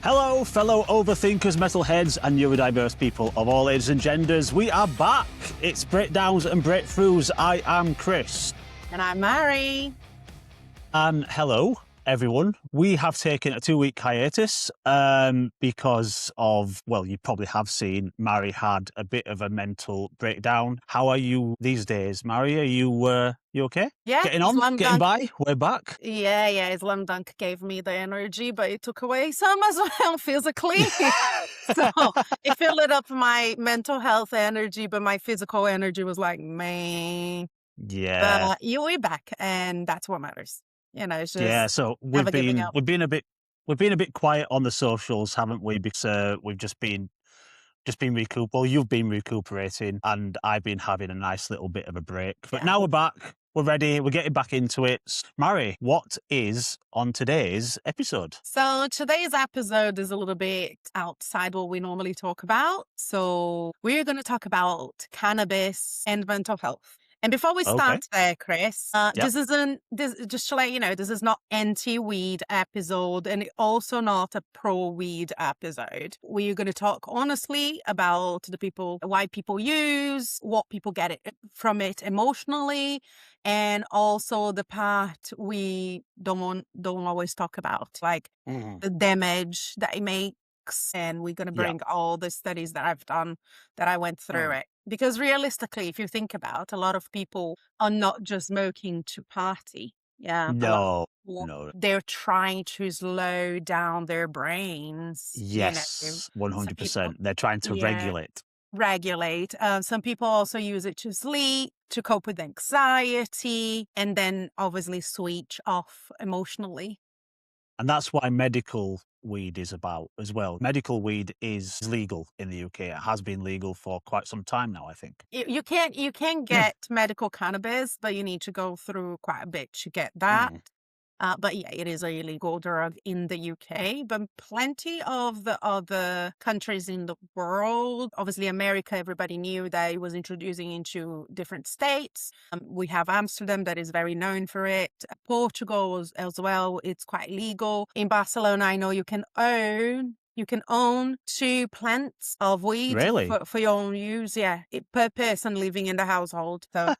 Hello, fellow overthinkers, metalheads, and neurodiverse people of all ages and genders. We are back. It's Breakdowns and Breakthroughs. I am Chris. And I'm Mary. And hello, everyone. We have taken a 2-week hiatus because of, well, you probably have seen, Mary had a bit of a mental breakdown. How are you these days, Mary? Are you okay? Yeah. Getting on? Getting by? We're back. Yeah. Slam Dunk gave me the energy, but it took away some as well physically. So it filled up my mental health energy, but my physical energy was like, man. Yeah. But we're back, and that's what matters. It's just Yeah, so never giving up. we've been a bit quiet on the socials, haven't we? Because we've just been well, you've been recuperating, and I've been having a nice little bit of a break. But now we're back. We're ready. We're getting back into it. Mary, what is on today's episode? So today's episode is a little bit outside what we normally talk about. So we're going to talk about cannabis and mental health. And before we start there, Chris, just to let you know, this is not anti-weed episode and also not a pro-weed episode. We're going to talk honestly about why people use, what people get from it emotionally, and also the part we don't always talk about, like the damage that it makes. And we're going to bring all the studies that I've done, that I went through it. Because realistically, if you think about, a lot of people are not just smoking to party. Yeah. No. They're trying to slow down their brains. Yes, 100%. They're trying to regulate. Some people also use it to sleep, to cope with anxiety, and then obviously switch off emotionally. And that's why medical weed is about as well. Medical weed is legal in the UK. It has been legal for quite some time now, I think. You can get medical cannabis, but you need to go through quite a bit to get that. But yeah, it is a illegal drug in the UK, but plenty of the other countries in the world, obviously America, everybody knew that it was introducing into different states. We have Amsterdam that is very known for it. Portugal as well, it's quite legal. In Barcelona, I know you can own 2 plants of weed for your own use. Yeah, per person living in the household. So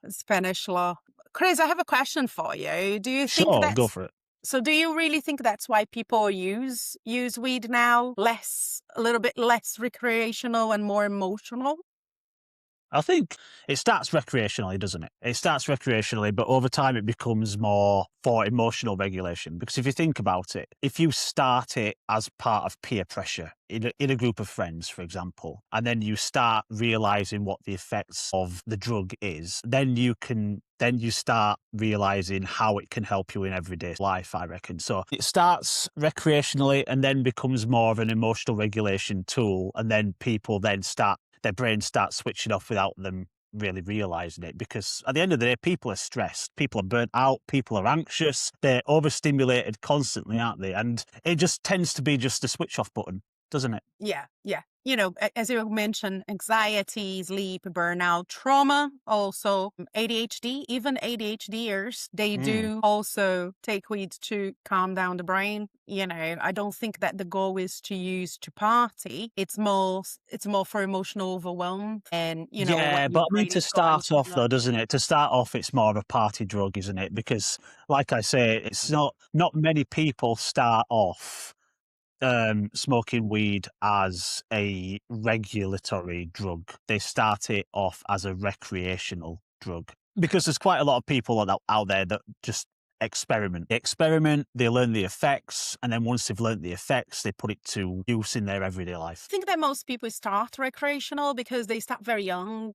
Spanish law. Chris, I have a question for you. Do you think go for it. So do you really think that's why people use weed now? A little bit less recreational and more emotional? I think it starts recreationally, doesn't it? It starts recreationally, but over time it becomes more for emotional regulation. Because if you think about it, if you start it as part of peer pressure in a group of friends, for example, and then you start realizing what the effects of the drug is, then you start realizing how it can help you in everyday life, I reckon. So it starts recreationally and then becomes more of an emotional regulation tool. And then people their brains start switching off without them really realizing it. Because at the end of the day, people are stressed, people are burnt out, people are anxious, they're overstimulated constantly, aren't they? And it just tends to be just a switch off button, doesn't it? Yeah. As you mentioned, anxiety, sleep, burnout, trauma, also ADHD, even ADHDers, they do also take weed to calm down the brain. I don't think that the goal is to use to party. It's more for emotional overwhelm. And, yeah, but I mean, to start off though, doesn't it? To start off, it's more of a party drug, isn't it? Because like I say, it's not many people start off smoking weed as a regulatory drug. They start it off as a recreational drug because there's quite a lot of people out there that just experiment. They experiment, they learn the effects, and then once they've learned the effects, they put it to use in their everyday life. I think that most people start recreational because they start very young.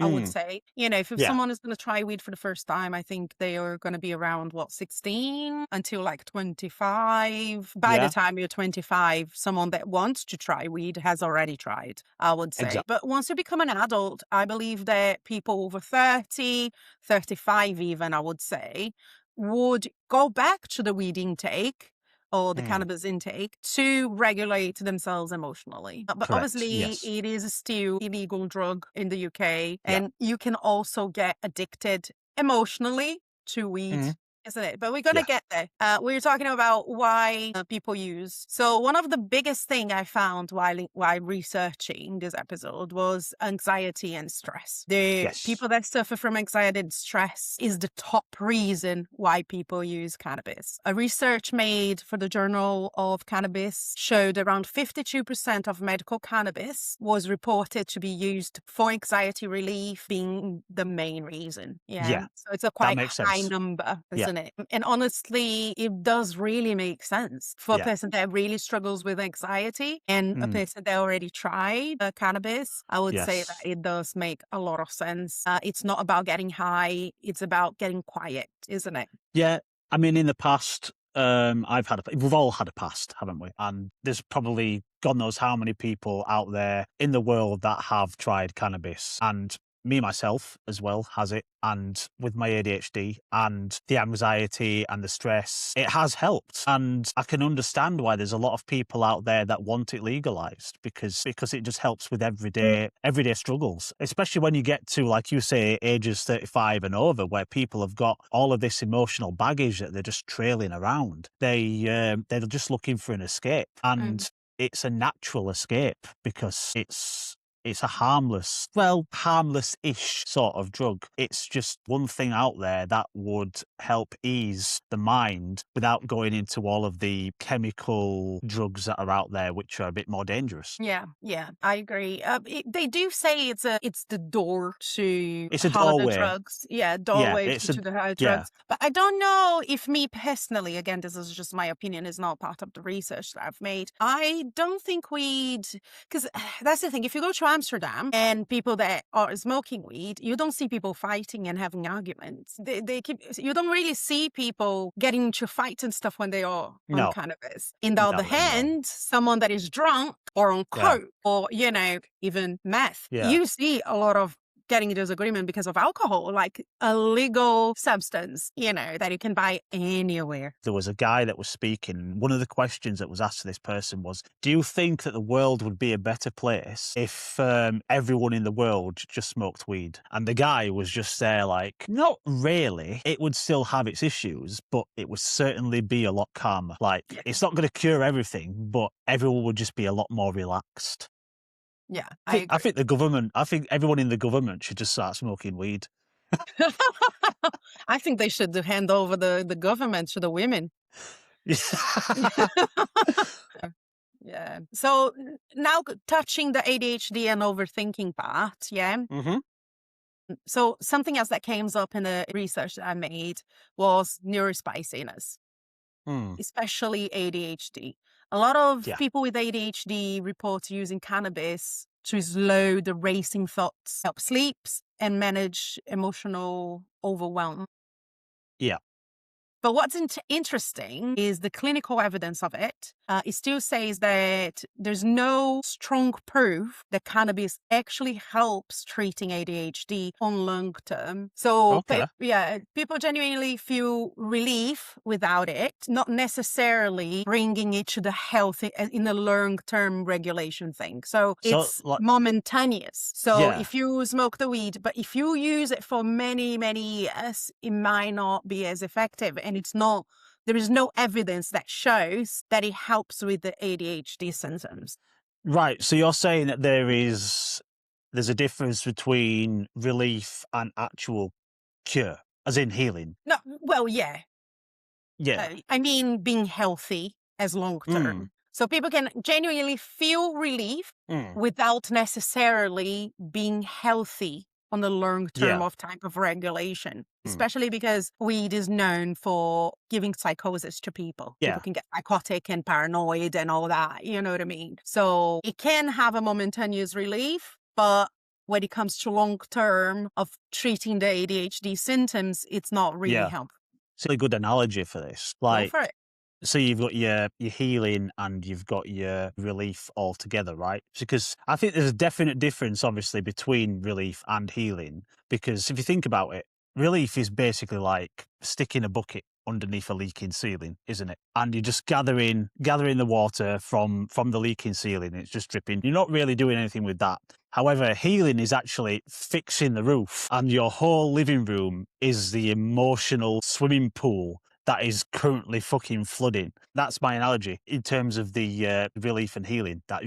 I would say, if someone is going to try weed for the first time, I think they are going to be around 16 until like 25. By the time you're 25, someone that wants to try weed has already tried, I would say. Exactly. But once you become an adult, I believe that people over 30, 35 even, I would say, would go back to the weed intake or the cannabis intake to regulate themselves emotionally. But obviously, it is still illegal drug in the UK. And you can also get addicted emotionally to weed isn't it? But we're going to Yeah. get there. We're talking about why people use. So one of the biggest thing I found while researching this episode was anxiety and stress. The Yes. people that suffer from anxiety and stress is the top reason why people use cannabis. A research made for the Journal of Cannabis showed around 52% of medical cannabis was reported to be used for anxiety relief being the main reason. Yeah. So it's a That quite makes high sense. number, Yeah. isn't it? And honestly, it does really make sense for a Yeah. person that really struggles with anxiety and a Mm. person that already tried cannabis. I would say that Yes. it does make a lot of sense. It's not about getting high, it's about getting quiet, isn't it? Yeah. I mean, in the past, we've all had a past, haven't we? And there's probably God knows how many people out there in the world that have tried cannabis. And me myself as well has it. And with my ADHD and the anxiety and the stress, it has helped. And I can understand why there's a lot of people out there that want it legalized because it just helps with everyday struggles, especially when you get to, like you say, ages 35 and over, where people have got all of this emotional baggage that they're just trailing around. They're just looking for an escape, Mm. and it's a natural escape because it's a harmless-ish sort of drug. It's just one thing out there that would help ease the mind without going into all of the chemical drugs that are out there, which are a bit more dangerous. Yeah, I agree. They do say it's the door to It's a harder doorway. drugs. Yeah, Yeah, doorway to the harder yeah. drugs. But I don't know if me personally, again, this is just my opinion, is not part of the research that I've made. I don't think because that's the thing. If you go to Amsterdam and people that are smoking weed, you don't see people fighting and having arguments. You don't really see people getting into fights and stuff when they are on No, cannabis. In the other no. hand, someone that is drunk or on Yeah, coke or, even meth, yeah. you see a lot of getting a disagreement because of alcohol, like a legal substance, that you can buy anywhere. There was a guy that was speaking. One of the questions that was asked to this person was, do you think that the world would be a better place if everyone in the world just smoked weed? And the guy was just there like, not really. It would still have its issues, but it would certainly be a lot calmer. Like, Yeah, it's not going to cure everything, but everyone would just be a lot more relaxed. yeah, I I think, I agree. think I think everyone in the government should just start smoking weed. I think they should hand over the government to the women. Yeah. So now touching the ADHD and overthinking part, yeah. hmm So something else that came up in the research that I made was neurospiciness, Mm. especially ADHD. A lot of Yeah. people with ADHD report using cannabis to slow the racing thoughts, help sleeps, and manage emotional overwhelm. Yeah. But what's interesting is the clinical evidence of it. It still says that there's no strong proof that cannabis actually helps treating ADHD on long term. So, Okay. people genuinely feel relief without it, not necessarily bringing it to the health in the long term regulation thing. So, So, it's like, momentaneous. So, yeah. if you smoke the weed, but if you use it for many, many years, it might not be as effective. And there is no evidence that shows that it helps with the ADHD symptoms. Right. So you're saying that there's a difference between relief and actual cure, as in healing. No, well, yeah. Yeah. I mean, being healthy as long Mm. term. So people can genuinely feel relief Mm. without necessarily being healthy on the long term Yeah. of type of regulation, Mm. especially because weed is known for giving psychosis to people. People Yeah. can get psychotic and paranoid and all that, you know what I mean? So it can have a momentaneous relief, but when it comes to long term of treating the ADHD symptoms, it's not really Yeah. helpful. It's a really good analogy for this. Go Like, for it. so you've got your healing and you've got your relief all together, right? Because I think there's a definite difference, obviously, between relief and healing. Because if you think about it, relief is basically like stick in a bucket. underneath a leaking ceiling, isn't it? And you're just gathering the water from the leaking ceiling. It's just dripping. You're not really doing anything with that. However, healing is actually fixing the roof, and your whole living room is the emotional swimming pool that is currently fucking flooding. That's my analogy in terms of the relief and healing that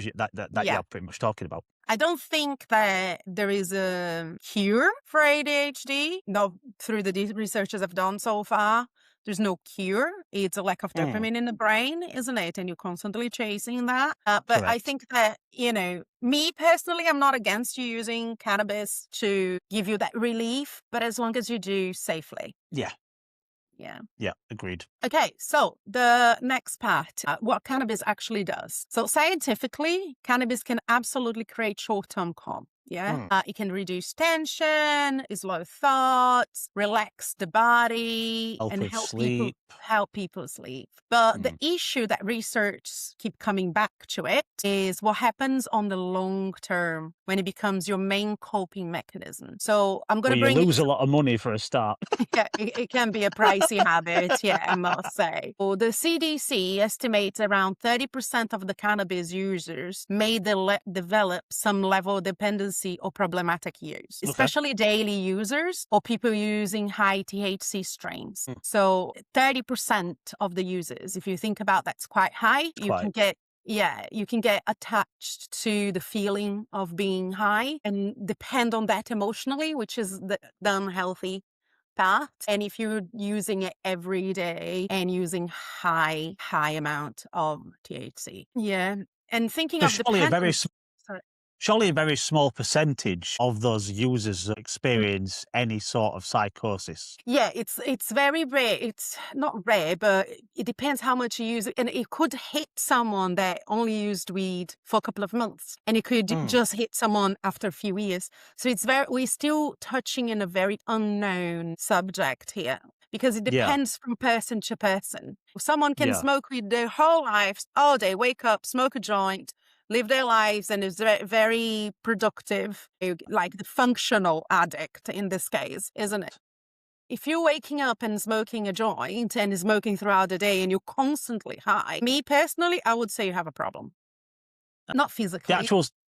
Yeah. you're pretty much talking about. I don't think that there is a cure for ADHD. No, through the researchers have done so far, there's no cure. It's a lack of dopamine in the brain, isn't it? And you're constantly chasing that. But I Correct. think that, me personally, I'm not against you using cannabis to give you that relief, but as long as you do safely. Yeah. Yeah. Yeah. Agreed. Okay, so the next part, what cannabis actually does. So scientifically, cannabis can absolutely create short-term calm. Yeah, it can reduce tension, slow thoughts, relax the body, Help and with sleep. help people sleep. But the issue that research keep coming back to it is what happens on the long term when it becomes your main coping mechanism. So I'm going Well, to you bring it. lose a lot of money for a start. Yeah, it can be a pricey habit, yeah, I must say. Well, the CDC estimates around 30% of the cannabis users may develop some level of dependency or problematic use, especially daily users or people using high THC strains. So 30% of the users, if you think about that's quite high, you can get attached to the feeling of being high and depend on that emotionally, which is the unhealthy path. And if you're using it every day and using high amount of THC. Yeah. And thinking So of dependence. surely a very small percentage of those users experience any sort of psychosis. Yeah, it's very rare. It's not rare, but it depends how much you use it. And it could hit someone that only used weed for a couple of months, and it could just hit someone after a few years. So we're still touching in a very unknown subject here because it depends from person to person. Someone can smoke weed their whole lives, all day, wake up, smoke a joint, live their lives, and is very productive, like the functional addict in this case, isn't it? If you're waking up and smoking a joint and smoking throughout the day and you're constantly high, me personally, I would say you have a problem. Not physically.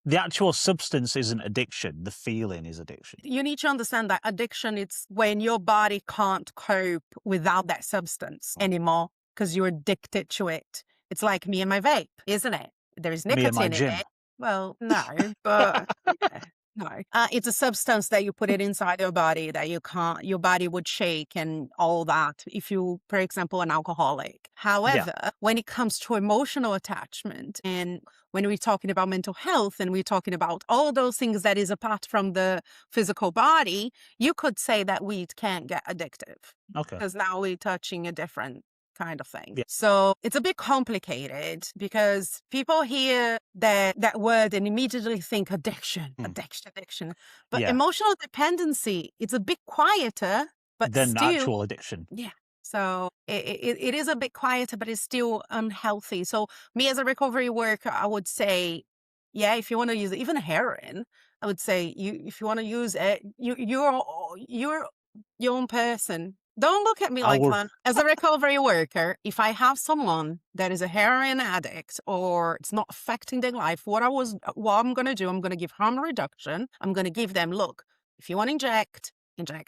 The actual substance isn't addiction. The feeling is addiction. You need to understand that addiction, it's when your body can't cope without that substance anymore because you're addicted to it. It's like me and my vape, isn't it? There is Me and my nicotine in gym. it. Well, no, but yeah, no. It's a substance that you put it inside your body that your body would shake and all that if you, for example, an alcoholic. However, when it comes to emotional attachment and when we're talking about mental health and we're talking about all those things that is apart from the physical body, you could say that weed can get addictive. Okay. Because now we're touching a different kind of thing. Yeah. So it's a bit complicated because people hear that word and immediately think addiction. But emotional dependency, it's a bit quieter, but than still actual addiction. Yeah. So it is a bit quieter, but it's still unhealthy. So me as a recovery worker, I would say, yeah, if you want to use it, even heroin, I would say if you want to use it, you're your own person. Don't look at me like that. As a recovery worker, if I have someone that is a heroin addict or it's not affecting their life, what I'm going to do, I'm going to give harm reduction. I'm going to give them, look, if you want to inject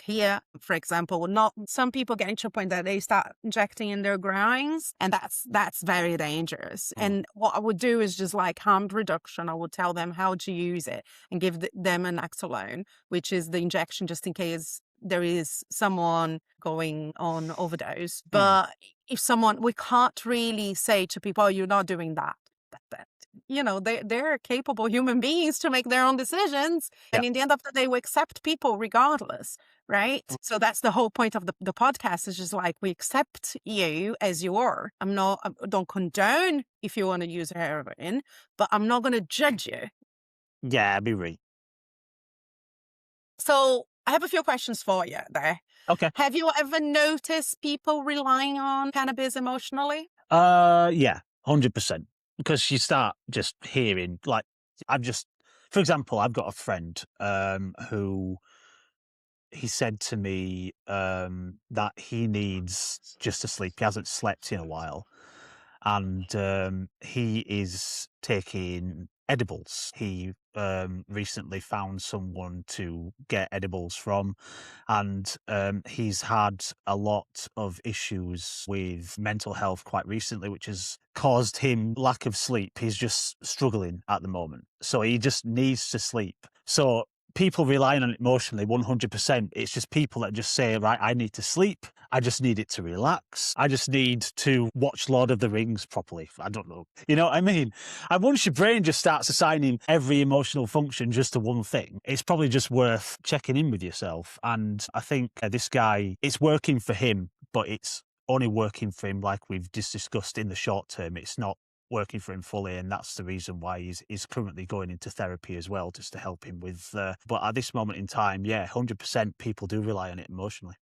here, for example. Not some people get to a point that they start injecting in their groins, and that's very dangerous. And what I would do is just like harm reduction. I would tell them how to use it and give them an Naloxone, which is the injection just in case there is someone going on overdose. But if we can't really say to people, oh, you're not doing that. They're capable human beings to make their own decisions. And in the end of the day, we accept people regardless, right? So that's the whole point of the podcast is just like, we accept you as you are. I don't condone if you want to use heroin, but I'm not going to judge you. Yeah, I'd be right. So I have a few questions for you there. Okay. Have you ever noticed people relying on cannabis emotionally? Yeah, 100%. Because you start just hearing, like, for example, I've got a friend who he said to me that he needs just to sleep. He hasn't slept in a while, and he is taking edibles. He recently found someone to get edibles from, and he's had a lot of issues with mental health quite recently, which has caused him lack of sleep. He's just struggling at the moment, so he just needs to sleep. So people relying on it emotionally 100%. It's just people that just say, right, I need to sleep. I just need it to relax. I just need to watch Lord of the Rings properly. I don't know. You know what I mean? And once your brain just starts assigning every emotional function just to one thing, it's probably just worth checking in with yourself. And I think this guy, it's working for him, but it's only working for him like we've just discussed in the short term. It's not working for him fully, and that's the reason why he's currently going into therapy as well, just to help him with but at this moment in time, 100% people do rely on it emotionally.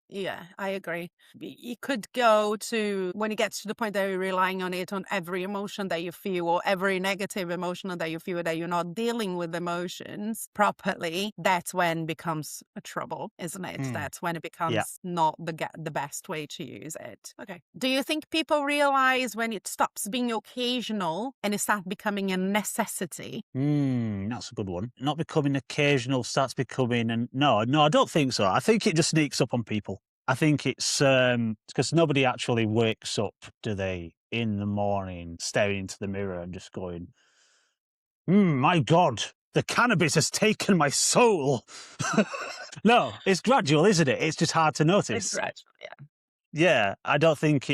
Yeah, I agree. You could go to when it gets to the point that you're relying on it on every emotion that you feel or every negative emotion that you feel, that you're not dealing with emotions properly. That's when it becomes a trouble, isn't it? That's when it Yeah. becomes not the best way to use it. Okay. Do you think people realize when it stops being occasional and it starts becoming a necessity? That's a good one. Not becoming occasional starts becoming, and no, I don't think so. I think it just sneaks up on people. I think it's because nobody actually wakes up, do they, in the morning, staring into the mirror and just going, my God, the cannabis has taken my soul. No, it's gradual, isn't it? It's just hard to It's notice. gradual, yeah. Yeah, I don't think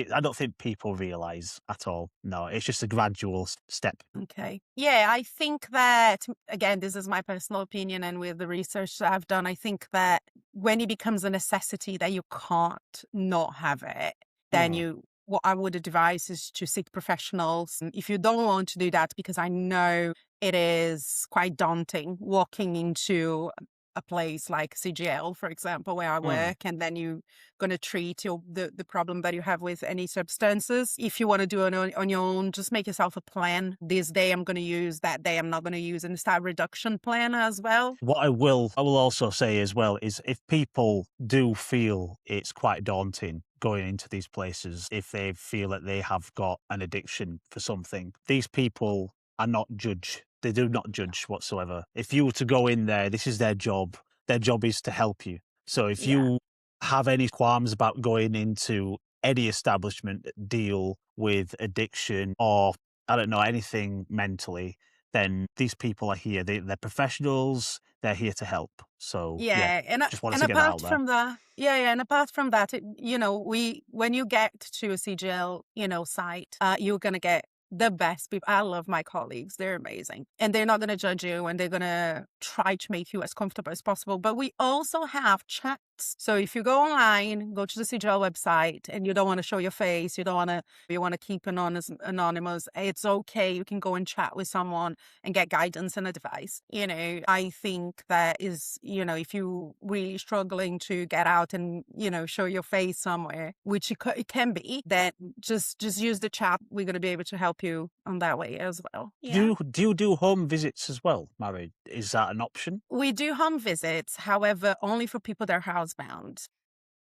people realize at all. No, it's just a gradual step. Okay. Yeah, I think that, again, this is my personal opinion, and with the research that I've done, I think that when it becomes a necessity that you can't not have it, then Mm. what I would advise is to seek professionals. And if you don't want to do that, because I know it is quite daunting walking into a place like CGL, for example, where I Mm. work, and then you're going to treat the problem that you have with any substances. If you want to do it on your own, just make yourself a plan. This day I'm going to use, that day I'm not going to use, and start a reduction plan as well. What I will also say as well is if people do feel it's quite daunting going into these places, if they feel that they have got an addiction for something, these people are not judge. They do not judge whatsoever. If you were to go in there, this is their job. Their job is to help you. So if Yeah. you have any qualms about going into any establishment that deal with addiction or I don't know, anything mentally, then these people are here. They're professionals. They're here to help. So yeah, Yeah, just wanted and to get that apart out there. from that, yeah, and apart from that, when you get to a CGL, site, you're gonna get the best people. I love my colleagues; they're amazing, and they're not gonna judge you, and they're gonna try to make you as comfortable as possible. But we also have chats. So if you go online, go to the CGL website, and you don't want to show your face, you want to keep anonymous. It's okay. You can go and chat with someone and get guidance and advice. I think that is, if you really struggling to get out and, show your face somewhere, which it can be, then just use the chat. We're going to be able to help you on that way as well. Yeah. Do you do home visits as well, Mary? Is that an option? We do home visits, however, only for people that are housebound.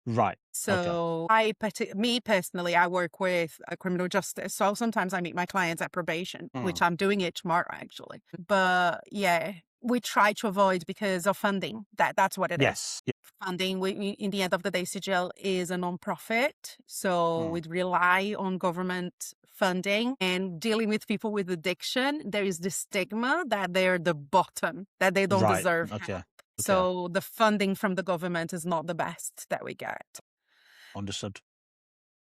Right. Okay. So me personally, I work with criminal justice. So sometimes I meet my clients at probation, which Mm. I'm doing it tomorrow actually. But yeah, we try to avoid because of funding. That's what it is. Yes. Funding, in the end of the day, CGL is a non-profit. So Mm. we rely on government funding, and dealing with people with addiction, there is the stigma that they're the bottom, that they don't Right. deserve Okay. help. Okay. So the funding from the government is not the best that we get. Understood.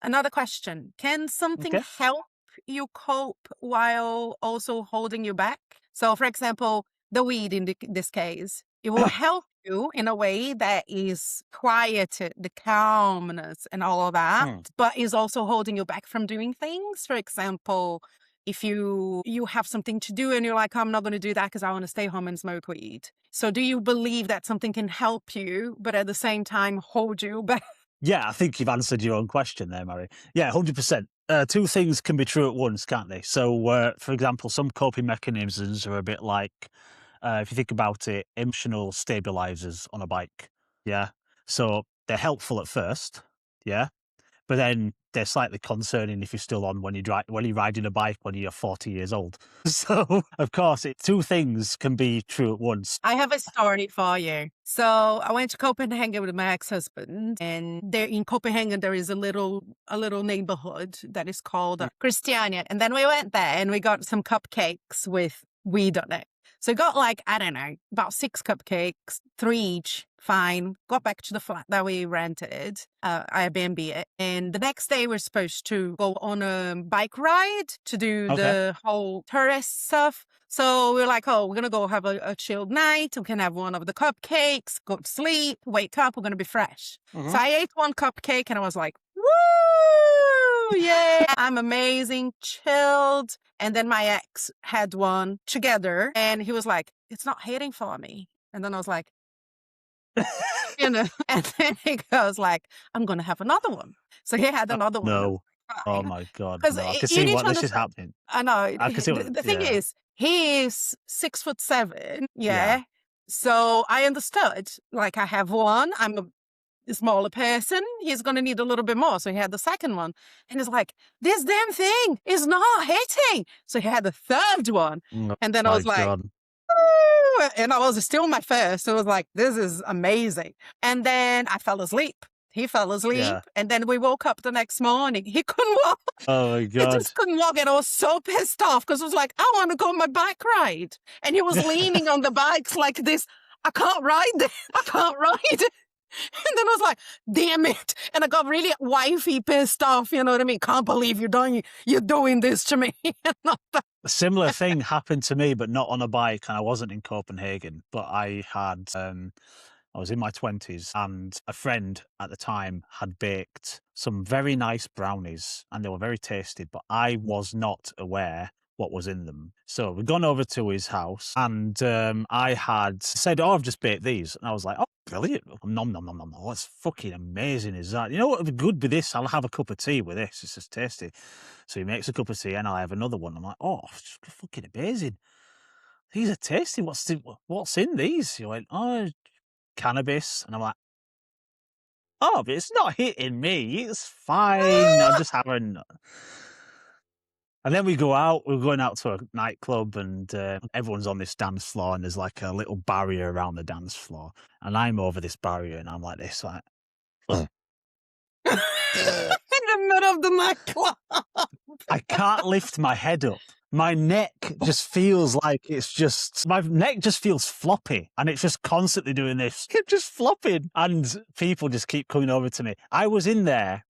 Another question. Can something Okay. help you cope while also holding you back? So, for example, the weed in this case, it will help you in a way that is quieted, the calmness and all of that, Mm. but is also holding you back from doing things. For example, if you have something to do and you're like, I'm not going to do that because I want to stay home and smoke weed. So do you believe that something can help you, but at the same time hold you back? Yeah, I think you've answered your own question there, Mary. Yeah, 100%. Two things can be true at once, can't they? So, for example, some coping mechanisms are a bit like, if you think about it, emotional stabilizers on a bike. Yeah. So they're helpful at first. Yeah. But then they're slightly concerning if you're still on when you're riding a bike when you're 40 years old. So, of course, two things can be true at once. I have a story for you. So I went to Copenhagen with my ex-husband, and there in Copenhagen there is a little neighborhood that is called Christiania. And then we went there and we got some cupcakes with weed on it. So I got like, I don't know, about 6 cupcakes, 3 each. Fine. Got back to the flat that we rented, Airbnb it. And the next day we're supposed to go on a bike ride to do the whole tourist stuff. So we're like, oh, we're going to go have a chilled night. We can have one of the cupcakes, go to sleep, wake up. We're going to be fresh. So I ate one cupcake and I was like, woo, yeah, I'm amazing, chilled. And then my ex had one together and he was like, it's not hitting for me. And then I was like, and then he goes like, I'm going to have another one. So he had another one. No. Oh my God. No. I can see what this is happening. I know. I can see the thing is, he is 6'7". Yeah. So I understood. Like I have one. I'm a smaller person. He's going to need a little bit more. So he had the second one. And it's like, this damn thing is not hitting. So he had the third one. And then I was like, and I was still my first. So I was like, this is amazing. And then I fell asleep. He fell asleep. And then we woke up the next morning. He couldn't walk. Oh my God. He just couldn't walk. And I was so pissed off because I was like, I want to go on my bike ride. And he was leaning on the bikes like this. I can't ride it. I can't ride it. And then I was like, damn it. And I got really wifey pissed off. You know what I mean? Can't believe you're doing this to me. A similar thing happened to me, but not on a bike. And I wasn't in Copenhagen, but I was in my 20s and a friend at the time had baked some very nice brownies and they were very tasty, but I was not aware what was in them. So we'd gone over to his house and I had said, oh, I've just baked these. And I was like, oh, brilliant. Nom, nom, nom, nom. What's fucking amazing is that? You know what would be good with this? I'll have a cup of tea with this. It's just tasty. So he makes a cup of tea and I'll have another one. I'm like, oh, it's fucking amazing. These are tasty. What's in these? He went, oh, cannabis. And I'm like, oh, but it's not hitting me. It's fine. I'm just having... And then we go out, we're going out to a nightclub and everyone's on this dance floor and there's like a little barrier around the dance floor. And I'm over this barrier and I'm like this, like... in the middle of the nightclub. I can't lift my head up. My neck just feels like my neck just feels floppy and it's just constantly doing this, just flopping. And people just keep coming over to me. I was in that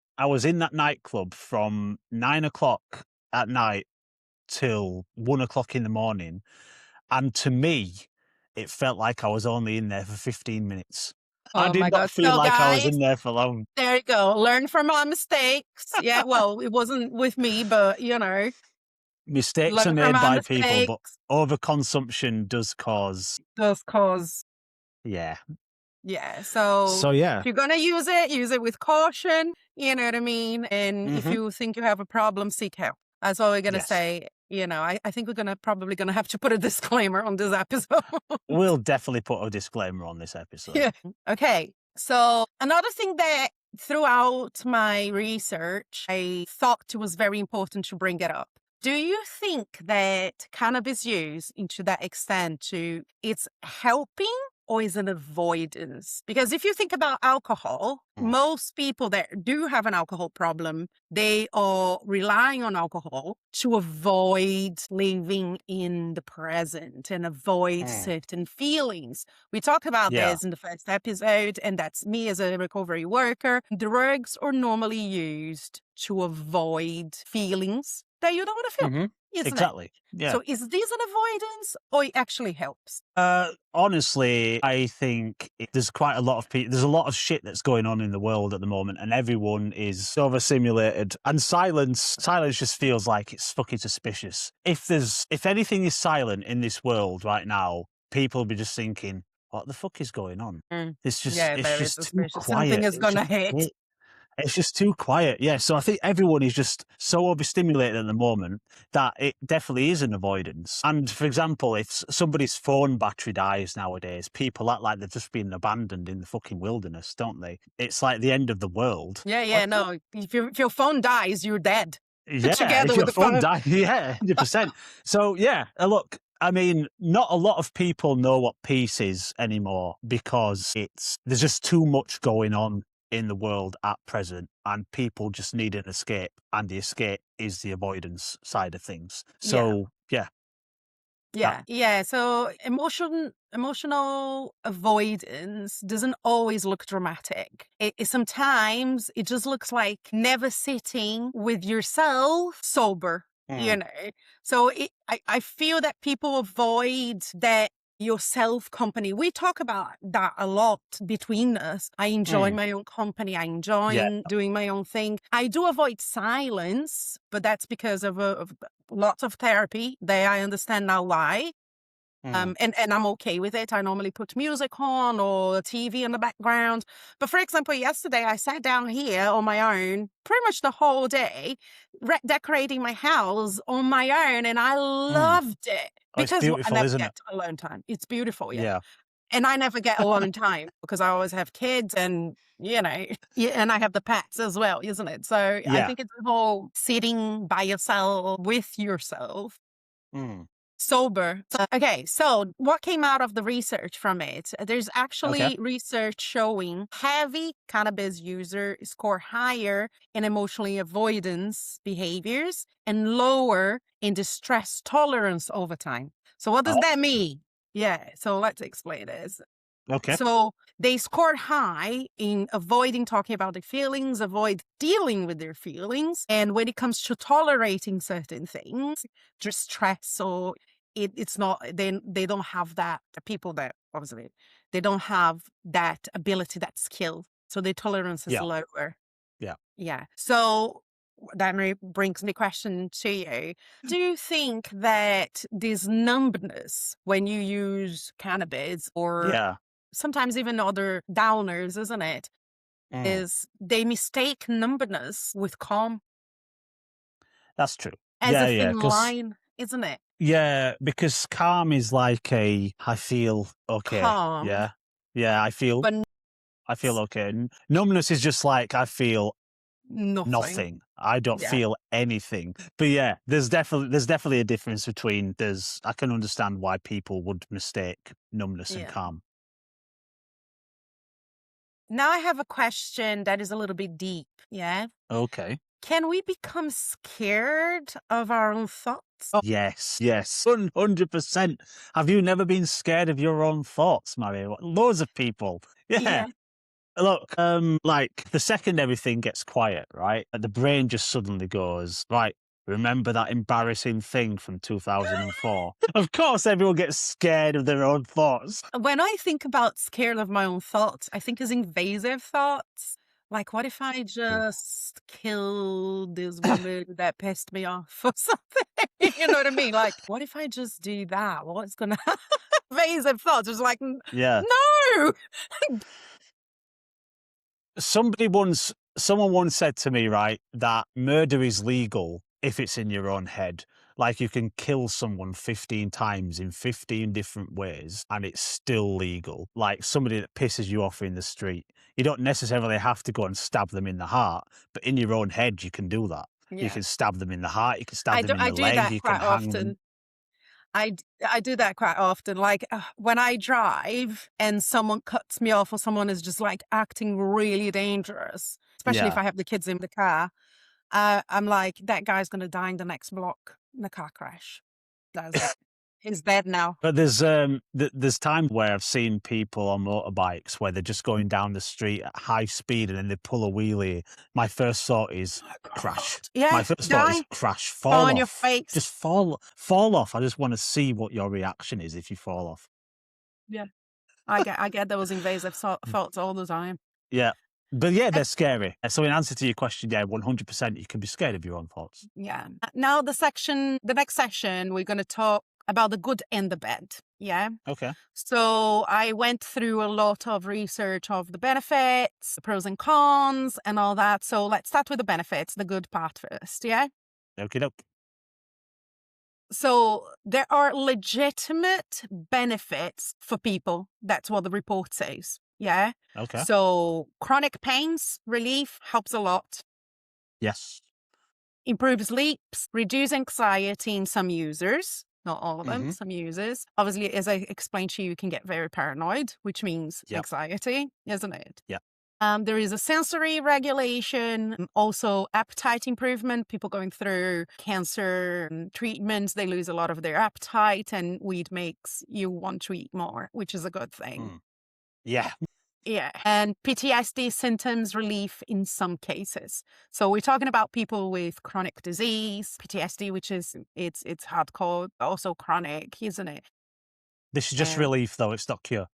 nightclub from 9 o'clock at night till 1 o'clock in the morning. And to me, it felt like I was only in there for 15 minutes. I did not feel like I was in there for long. There you go. Learn from our mistakes. Yeah, well, it wasn't with me, but you know. Mistakes are made by people, but overconsumption does cause. Yeah. Yeah. So yeah. If you're going to use it with caution. You know what I mean? And if you think you have a problem, seek help. That's all we're going to say. You know, I think we're probably going to have to put a disclaimer on this episode. We'll definitely put a disclaimer on this episode. Yeah. Okay. So another thing that throughout my research, I thought it was very important to bring it up. Do you think that cannabis use to that extent it's helping or is it avoidance? Because if you think about alcohol, most people that do have an alcohol problem, they are relying on alcohol to avoid living in the present and avoid certain feelings. We talked about this in the first episode, and that's me as a recovery worker. Drugs are normally used to avoid feelings that you don't want to feel. Exactly. Yeah. So is this an avoidance or it actually helps? Honestly, I think there's quite a lot of people. There's a lot of shit that's going on in the world at the moment, and everyone is overstimulated. And silence just feels like it's fucking suspicious. If anything is silent in this world right now, people will be just thinking, "What the fuck is going on?" It's just too quiet. Something is gonna hit. It's just too quiet. Yeah. So I think everyone is just so overstimulated at the moment that it definitely is an avoidance. And for example, if somebody's phone battery dies nowadays, people act like they've just been abandoned in the fucking wilderness, don't they? It's like the end of the world. Yeah, no. If your phone dies, you're dead. Yeah. Together If with your the phone phone. dies, yeah, 100%. So yeah, look, I mean, not a lot of people know what peace is anymore because there's just too much going on in the world at present, and people just need an escape, and the escape is the avoidance side of things. Yeah. So yeah, Yeah. So emotional avoidance doesn't always look dramatic. Sometimes it just looks like never sitting with yourself sober. You mm, know, so I feel that people avoid that yourself company. We talk about that a lot between us. I enjoy mm, my own company. I yeah, enjoy doing my own thing. I do avoid silence, but that's because of lots of therapy. I understand now why. mm, And I'm okay with it. I normally put music on or TV in the background. But for example, yesterday I sat down here on my own pretty much the whole day, decorating my house on my own, and I mm. loved it Oh, it's because I beautiful, never isn't get it? alone time. It's beautiful, yeah. Yeah, And I never get alone time because I always have kids and, yeah, and I have the pets as well, isn't it? So I yeah, think it's the whole sitting by yourself with yourself mm, sober. Okay, so what came out of the research from it? There's okay, actually research showing heavy cannabis user score higher in emotionally avoidance behaviors and lower in distress tolerance over time. So what does oh, that mean? Yeah, so let's explain this. okay, So they scored high in avoiding talking about their feelings, avoid dealing with their feelings. And when it comes to tolerating certain things, just stress or it's not, they don't have that, the people that obviously, they don't have that ability, that skill. So their tolerance is yeah, lower. yeah, Yeah. So that brings me question to you. Do you think that this numbness when you use cannabis or yeah, sometimes even other downers, isn't it? mm. Is they mistake numbness with calm That's true. as Yeah, a yeah, thin because line, isn't it? calm is like I feel okay. Calm, Yeah. Yeah, but I feel okay. Numbness is just like I feel nothing. nothing. I don't Yeah. feel anything. But yeah, there's definitely a difference between I can understand why people would mistake numbness and Yeah. calm. Now I have a question that is a little bit deep. Yeah. Okay. Can we become scared of our own thoughts? Oh, Yes, yes, 100%. Have you never been scared of your own thoughts, Mario? Loads of people. Yeah. yeah. Look, like the second everything gets quiet, right? The brain just suddenly goes, right, remember that embarrassing thing from 2004? Of course, everyone gets scared of their own thoughts. When I think about scared of my own thoughts, I think as invasive thoughts. Like, what if I just killed this woman that pissed me off or something? You know what I mean? Like, what if I just do that? What's going to happen? Invasive thoughts. It's like, Yeah. no. Someone once said to me, right, that murder is legal if it's in your own head. Like you can kill someone 15 times in 15 different ways and it's still legal. Like somebody that pisses you off in the street. You don't necessarily have to go and stab them in the heart, but in your own head, you can do that. You Yeah. can stab them in the heart, you can stab them in I the do leg, that you can quite hang them. often. I do that quite often. Like when I drive and someone cuts me off or someone is just like acting really dangerous, especially if Yeah. I have the kids in the car, I'm like, that guy's going to die in the next block in a car crash. That's it. He's dead now. But there's times where I've seen people on motorbikes where they're just going down the street at high speed and then they pull a wheelie. My first thought is crash. My Yeah, first thought is die, crash, fall fall on your off. face. Just fall off. I just want to see what your reaction is if you fall off. Yeah, I get those invasive Mm. thoughts all the time. Yeah. But yeah, And, they're scary. So in answer to your question, yeah, 100% you can be scared of your own thoughts. yeah. Now the next section, we're going to talk about the good and the bad. Yeah. Okay. So I went through a lot of research of the benefits, the pros and cons, and all that. So let's start with the benefits, the good part first. Yeah. Okie doke. So there are legitimate benefits for people. That's what the report says. Yeah. Okay. So chronic pains relief helps a lot. Yes. Improves sleeps, reduce anxiety in some users. Not all of them, Mm-hmm. some users. Obviously, as I explained to you, you can get very paranoid, which means Yep. anxiety, isn't it? Yep. There is a sensory regulation, also appetite improvement. People going through cancer treatments, they lose a lot of their appetite, and weed makes you want to eat more, which is a good thing. Mm. Yeah. Yeah. And PTSD symptoms relief in some cases. So we're talking about people with chronic disease, PTSD, which is it's hardcore, also chronic, isn't it? This is just relief, though. It's not cure.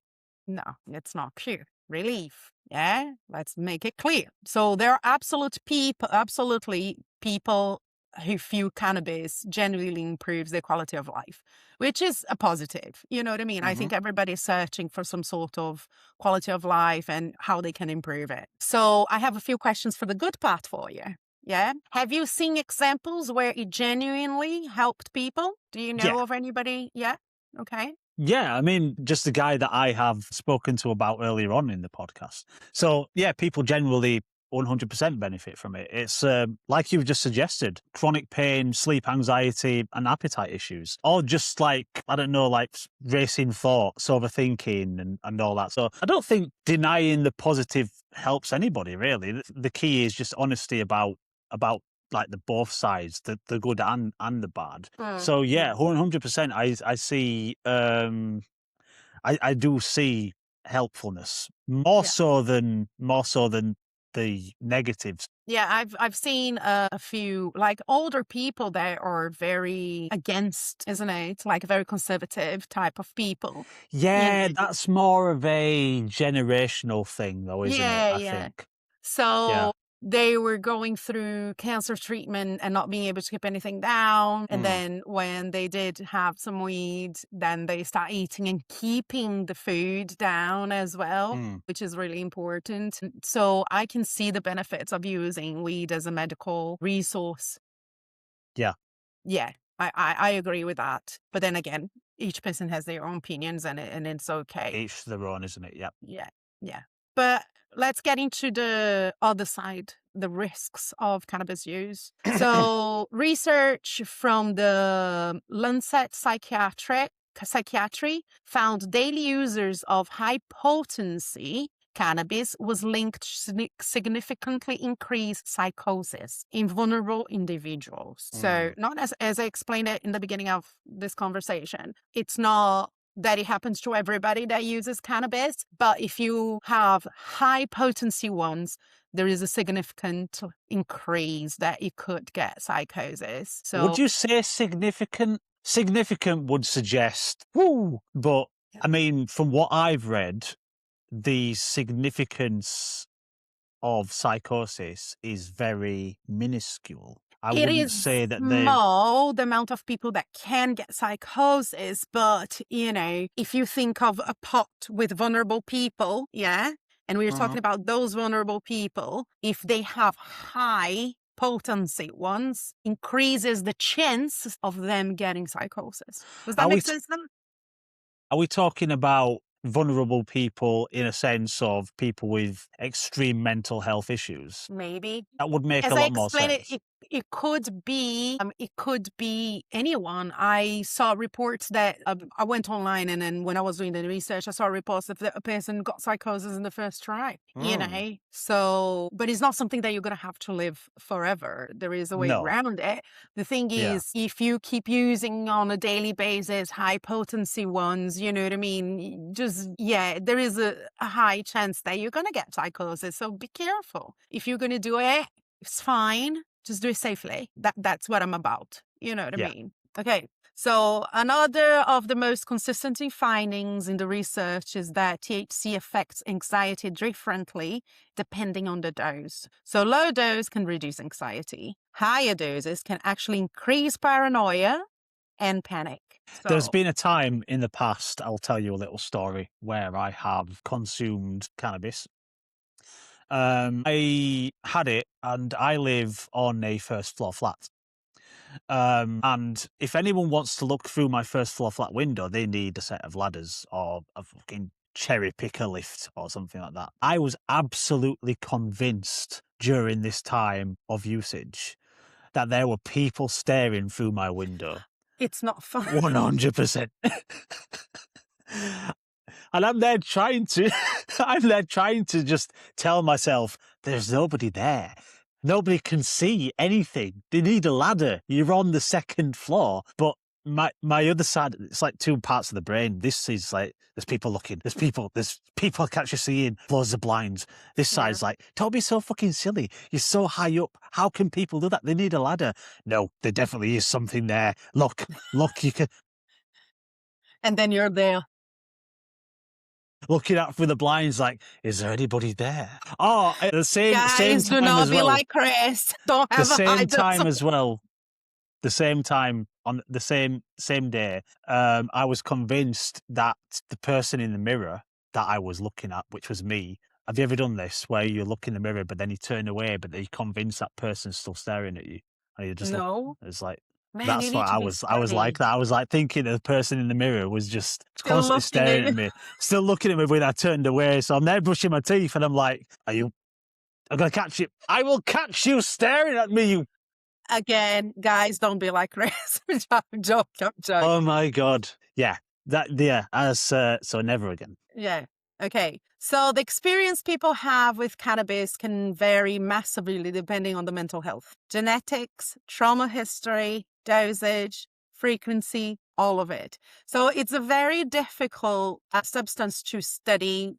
No, it's not cure. Relief. Yeah. Let's make it clear. So there are absolutely people who feel cannabis genuinely improves their quality of life, which is a positive. You know what I mean? Mm-hmm. I think everybody's searching for some sort of quality of life and how they can improve it. So I have a few questions for the good part for you. Yeah. Have you seen examples where it genuinely helped people? Do you know Yeah. of anybody? Yeah. Okay. Yeah, I mean, just the guy that I have spoken to about earlier on in the podcast. So, yeah, people generally 100% benefit from it. It's like you've just suggested, chronic pain, sleep anxiety, and appetite issues, or just like, I don't know, like racing thoughts, overthinking, and all that. So I don't think denying the positive helps anybody, really. The key is just honesty about like the both sides, the good and the bad. So yeah, 100%. I see. I do see helpfulness more Yeah. so than the negatives. Yeah, I've seen a few like older people that are very against, isn't it? Like very conservative type of people. You Yeah, know. that's more of a generational thing, though, isn't it? Yeah, I yeah. think. Yeah. So they were going through cancer treatment and not being able to keep anything down. And Mm, then when they did have some weed, then they start eating and keeping the food down as well, mm, which is really important. So I can see the benefits of using weed as a medical resource. yeah. Yeah, I agree with that. But then again, each person has their own opinions and it's okay. Each their own, isn't it? Yeah. Yeah, yeah. But let's get into the other side, the risks of cannabis use. So, research from the Lancet Psychiatry found daily users of high potency cannabis was linked to significantly increased psychosis in vulnerable individuals. So, Mm. not as I explained it in the beginning of this conversation, it's not that it happens to everybody that uses cannabis. But if you have high potency ones, there is a significant increase that you could get psychosis. Would So, you say significant? Significant would suggest, woo, but I mean, from what I've read, the significance of psychosis is very minuscule. I it wouldn't is say that they. small, the amount of people that can get psychosis, but if you think of a pot with vulnerable people, yeah, and we're Mhm. talking about those vulnerable people, if they have high potency ones, increases the chance of them getting psychosis. Does that Are we make t- sense then? are we talking about vulnerable people in a sense of people with extreme mental health issues? Maybe. That would make a As I lot more explained it, sense. it could be anyone. I saw reports that I went online and then when I was doing the research, I saw reports that a person got psychosis in the first try, Mm. So, but it's not something that you're going to have to live forever. There is a way No. around it. The thing Yeah. is, if you keep using on a daily basis high potency ones, you know what I mean? There is a high chance that you're going to get psychosis. So be careful. If you're going to do it, it's fine. Just do it safely. That's what I'm about. You know what I Yeah. mean? Okay. So another of the most consistent findings in the research is that THC affects anxiety differently depending on the dose. So low dose can reduce anxiety. Higher doses can actually increase paranoia and panic. There's So been a time in the past, I'll tell you a little story, where I have consumed cannabis. I had it, and I live on a first floor flat. And if anyone wants to look through my first floor flat window, they need a set of ladders or a fucking cherry picker lift or something like that. I was absolutely convinced during this time of usage that there were people staring through my window. it's not fun. 100%. And I'm there trying to, I'm there trying to just tell myself, there's nobody there. Nobody can see anything. They need a ladder. You're on the second floor. But my other side, it's like two parts of the brain. This is like, there's people looking. There's people I can't you seeing. Close the blinds. This Yeah. side's like, don't be so fucking silly. You're so high up. How can people do that? They need a ladder. No, there definitely is something there. Look, you can. And then you're there. Looking out through the blinds, like, is there anybody there? Oh, at the same Guys, do time not as be well. like Chris. Don't The have a high same time as well. The same time on the same day. I was convinced that the person in the mirror that I was looking at, which was me. Have you ever done this where you look in the mirror, but then you turn away, but you're convinced that person's still staring at you, and you just look? No. It's like. Man, you That's need what to I be was. I was like steady. that. I was like thinking the person in the mirror was just Still constantly looking at staring at you. me, still looking at me when I turned away. So I'm there brushing my teeth, and I'm like, "Are you? I'm gonna catch you. I will catch you staring at me. You." Again, guys, don't be like Chris. I'm joking. Oh my god. Yeah. As so never again. Yeah. Okay. So the experience people have with cannabis can vary massively depending on the mental health, genetics, trauma history, dosage, frequency, all of it. So it's a very difficult substance to study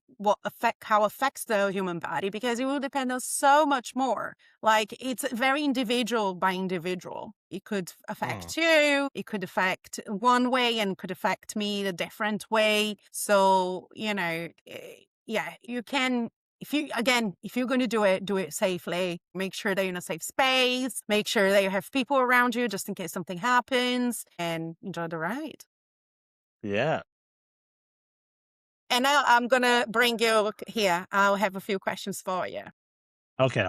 how it affects the human body, because it will depend on so much more. Like, it's very individual by individual. It could affect you, it could affect one way and could affect me a different way. So, yeah, you can, if you're going to do it safely. Make sure that you're in a safe space. Make sure that you have people around you just in case something happens, and enjoy the ride. Yeah. And now I'm going to bring you here. I'll have a few questions for you. Okay.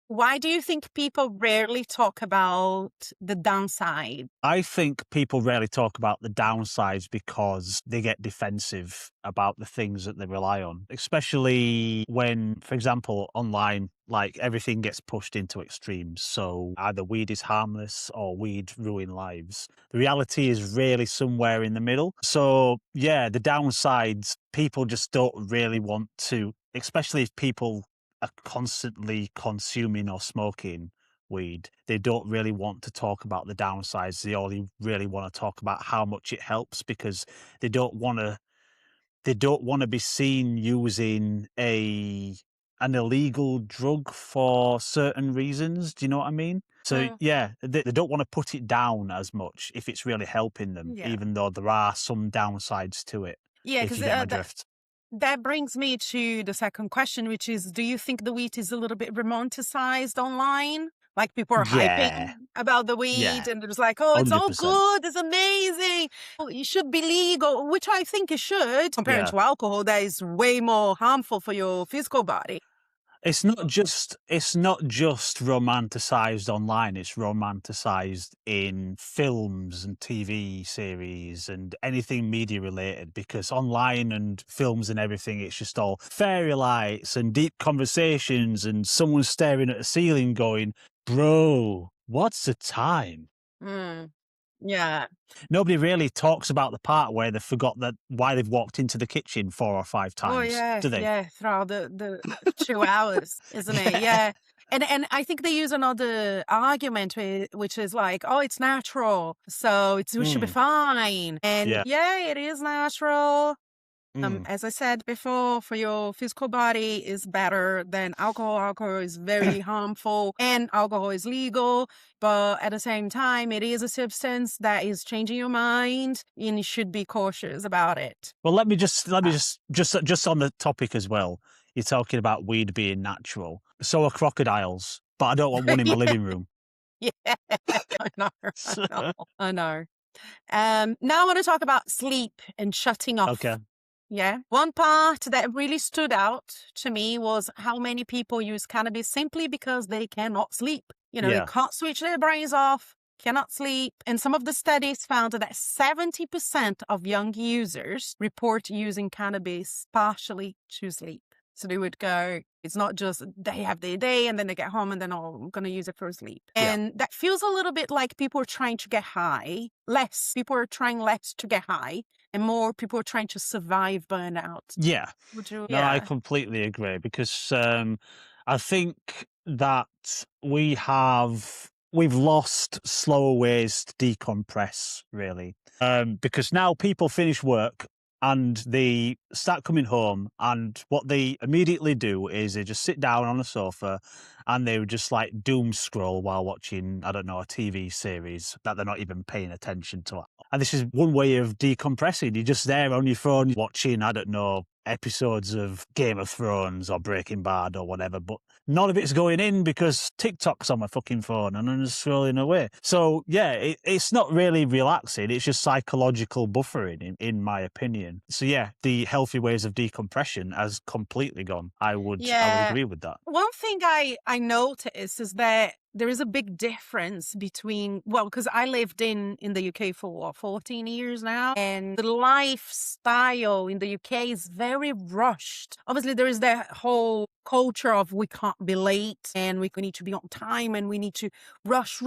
Why do you think people rarely talk about the downside? I think people rarely talk about the downsides because they get defensive about the things that they rely on, especially when, for example, online, like everything gets pushed into extremes. So either weed is harmless or weed ruin lives. The reality is really somewhere in the middle. So yeah, the downsides, people just don't really want to, especially if people are constantly consuming or smoking weed. They don't really want to talk about the downsides. They only really want to talk about how much it helps, because they don't want to be seen using an illegal drug for certain reasons. Do you know what I mean? So yeah, they don't want to put it down as much if it's really helping them, Yeah. even though there are some downsides to it. Yeah, If because you get my drift. that brings me to the second question, which is, do you think the weed is a little bit romanticized online? Like, people are Yeah. hyping about the Yeah. weed and it's like, oh, it's all 100%. good, it's amazing. Oh, it should be legal, which I think it should, compared Yeah. to alcohol that is way more harmful for your physical body. It's not just romanticized online, it's romanticized in films and TV series and anything media related, because online and films and everything, it's just all fairy lights and deep conversations and someone staring at a ceiling going, "Bro, what's the time?" Yeah. Nobody really talks about the part where they forgot that why they've walked into the kitchen 4 or 5 Oh, times, yeah, do they? yeah, throughout the 2 hours, isn't it? Yeah. Yeah. And I think they use another argument which is like, "Oh, it's natural, so we should be fine." And Yeah. yeah, it is natural. Mm. As I said before, for your physical body is better than alcohol. Alcohol is very harmful, and alcohol is legal. But at the same time, it is a substance that is changing your mind, and you should be cautious about it. Well, let me just on the topic as well. You're talking about weed being natural. So are crocodiles, but I don't want one in my living room. Yeah, I know, I know, I know. Now I want to talk about sleep and shutting off. Okay. Yeah. One part that really stood out to me was how many people use cannabis simply because they cannot sleep. They Yeah. can't switch their brains off, cannot sleep. And some of the studies found that 70% of young users report using cannabis partially to sleep. So they would go, it's not just they have their day and then they get home and then, oh, I'm going to use it for sleep. Yeah. And that feels a little bit like people are trying to get high. Less people are trying less to get high and more people are trying to survive burnout. Yeah. Would you? No, I Yeah. completely agree because I think that we've lost slower ways to decompress, really. Because now people finish work and they start coming home, and what they immediately do is they just sit down on the sofa and they would just like doom scroll while watching, I don't know, a TV series that they're not even paying attention to. And this is one way of decompressing. You're just there on your phone watching, I don't know, episodes of Game of Thrones or Breaking Bad or whatever, but none of it's going in because TikTok's on my fucking phone and I'm just scrolling away. So yeah, it's not really relaxing. It's just psychological buffering, in my opinion. So yeah, the healthy ways of decompression has completely gone. I would agree with that. One thing I noticed is that there is a big difference between, because I lived in the UK for 14 years now, and the lifestyle in the UK is very rushed. Obviously, there is that whole culture of we can't be late and we need to be on time and we need to rush.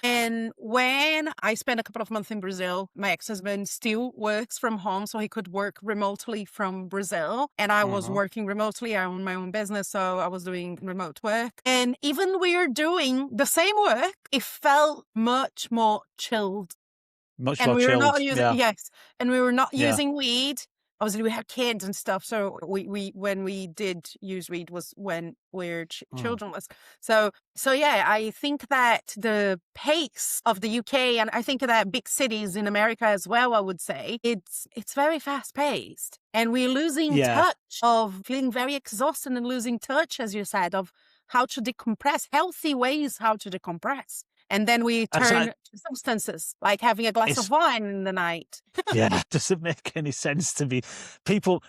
And when I spent a couple of months in Brazil, my ex-husband still works from home, so he could work remotely from Brazil. And I was working remotely. I own my own business, so I was doing remote work. And even we were doing the same work, it felt much more chilled. Much And more we were chilled. not using, yes, and we were not Yeah. using weed. Obviously, we had kids and stuff, so we when we did use weed was when we're childrenless. So yeah, I think that the pace of the UK, and I think that big cities in America as well, I would say it's very fast paced, and we're losing touch of feeling very exhausted and losing touch, as you said, of how to decompress, healthy ways how to decompress. And then we turn to substances, like having a glass of wine in the night. Yeah, it doesn't make any sense to me. People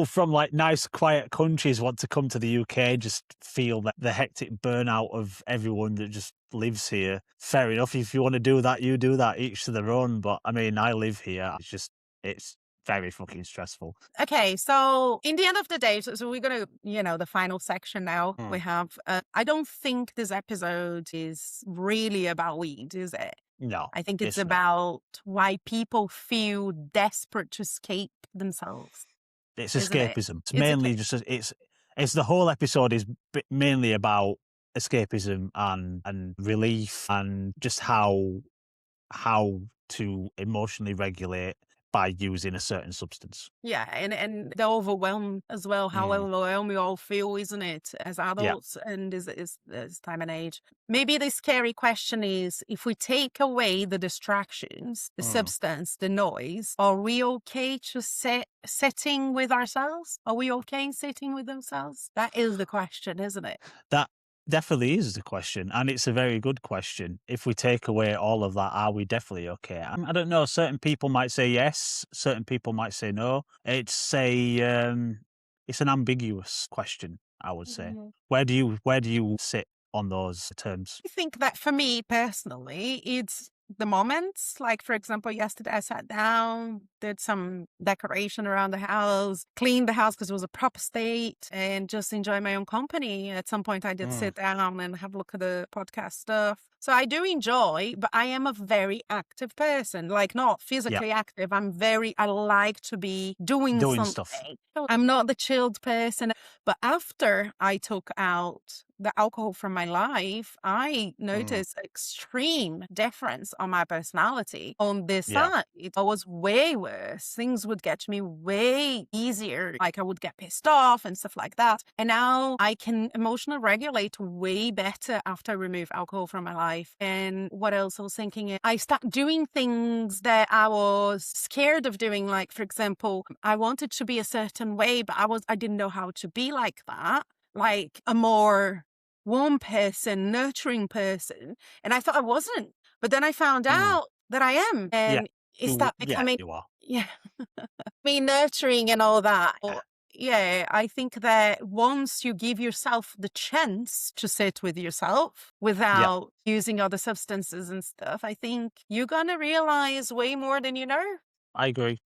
from like nice, quiet countries want to come to the UK, just feel that the hectic burnout of everyone that just lives here. Fair enough. If you want to do that, you do that, each to their own. But I mean, I live here. It's very fucking stressful. Okay, so in the end of the day, so we're going to, the final section now. We have, I don't think this episode is really about weed, is it? No. I think it's about why people feel desperate to escape themselves. It's escapism. It's mainly it's the whole episode is mainly about escapism and relief and just how to emotionally regulate by using a certain substance. Yeah, and the overwhelm as well, how overwhelmed we all feel, isn't it, as adults and as time and age. Maybe the scary question is, if we take away the distractions, the substance, the noise, are we okay to sitting with ourselves? Are we okay sitting with ourselves? That is the question, isn't it? That definitely is the question, and it's a very good question. If we take away all of that, are we definitely okay? I don't know. Certain people might say yes. Certain people might say no. It's an ambiguous question, I would say. Where do you sit on those terms? I think that for me personally, it's the moments. Like, for example, yesterday I sat down, did some decoration around the house, cleaned the house because it was a proper state, and just enjoy my own company. At some point I did sit down and have a look at the podcast stuff. So I do enjoy, but I am a very active person, like not physically active. I like to be doing something. Stuff. I'm not the chilled person. But after I took out the alcohol from my life, I noticed extreme difference on my personality on this side. It was way worse. Things would get to me way easier. Like I would get pissed off and stuff like that. And now I can emotionally regulate way better after I remove alcohol from my life. And what else I was thinking, I start doing things that I was scared of doing. Like, for example, I wanted to be a certain way, but I didn't know how to be like that. Like a more warm person, nurturing person. And I thought I wasn't. But then I found out that I am. And is that becoming, you are. yeah, me nurturing and all that. Yeah, I think that once you give yourself the chance to sit with yourself without using other substances and stuff, I think you're going to realize way more than you know. I agree.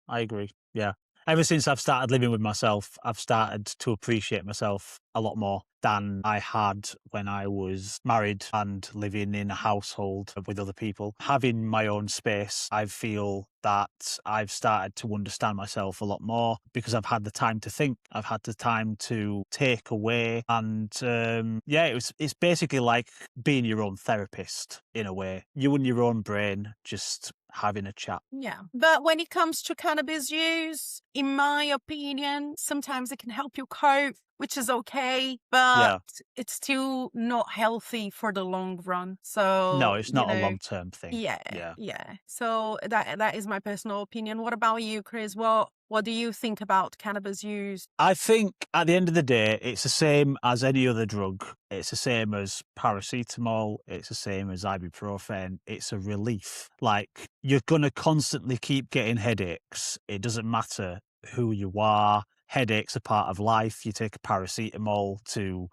Yeah. Ever since I've started living with myself, I've started to appreciate myself a lot more than I had when I was married and living in a household with other people. Having my own space, I feel that I've started to understand myself a lot more because I've had the time to think. I've had the time to take away. And it's basically like being your own therapist in a way. You and your own brain just having a chat. Yeah. But when it comes to cannabis use, in my opinion, sometimes it can help you cope, which is okay, but it's still not healthy for the long run. So no, it's not a long-term thing. Yeah. So that is my personal opinion. What about you, Chris? What do you think about cannabis use? I think at the end of the day, it's the same as any other drug. It's the same as paracetamol. It's the same as ibuprofen. It's a relief. Like, you're going to constantly keep getting headaches. It doesn't matter who you are. Headaches are part of life. You take a paracetamol to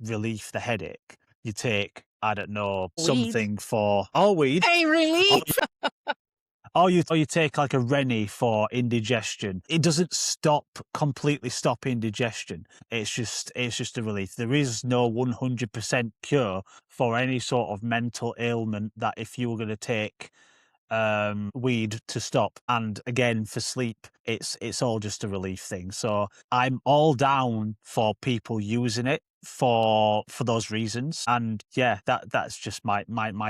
relieve the headache. You take, I don't know, something for weed. Hey, relief. Or you take like a Rennie for indigestion. It doesn't completely stop indigestion. It's just a relief. There is no 100% cure for any sort of mental ailment that if you were going to take weed to stop. And again, for sleep, it's all just a relief thing. So I'm all down for people using it for those reasons. And yeah, that's just my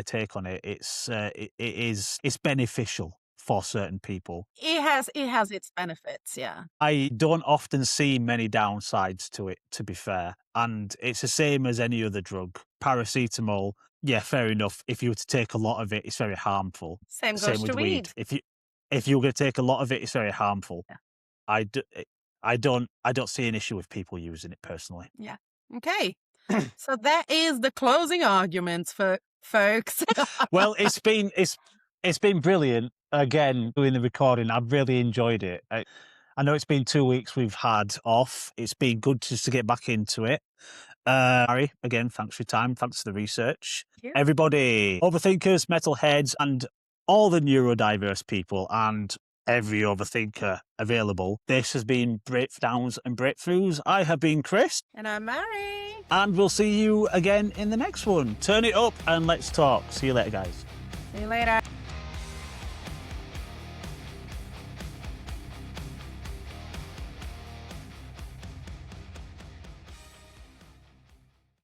take on it. It's beneficial for certain people. It has its benefits, yeah. I don't often see many downsides to it, to be fair. And it's the same as any other drug. Paracetamol, yeah, fair enough. If you were to take a lot of it, it's very harmful. Same goes with to weed. If you were going to take a lot of it, it's very harmful. Yeah. I don't see an issue with people using it personally. Yeah. Okay. So that is the closing arguments for folks. Well, it's been brilliant. Again, doing the recording, I've really enjoyed it. I know it's been 2 weeks we've had off. It's been good just to get back into it. Harry, again, thanks for your time. Thanks for the research. Everybody, overthinkers, metalheads, and all the neurodiverse people and every overthinker available. This has been Breakdowns and Breakthroughs. I have been Chris. And I'm Mary. And we'll see you again in the next one. Turn it up and let's talk. See you later, guys. See you later.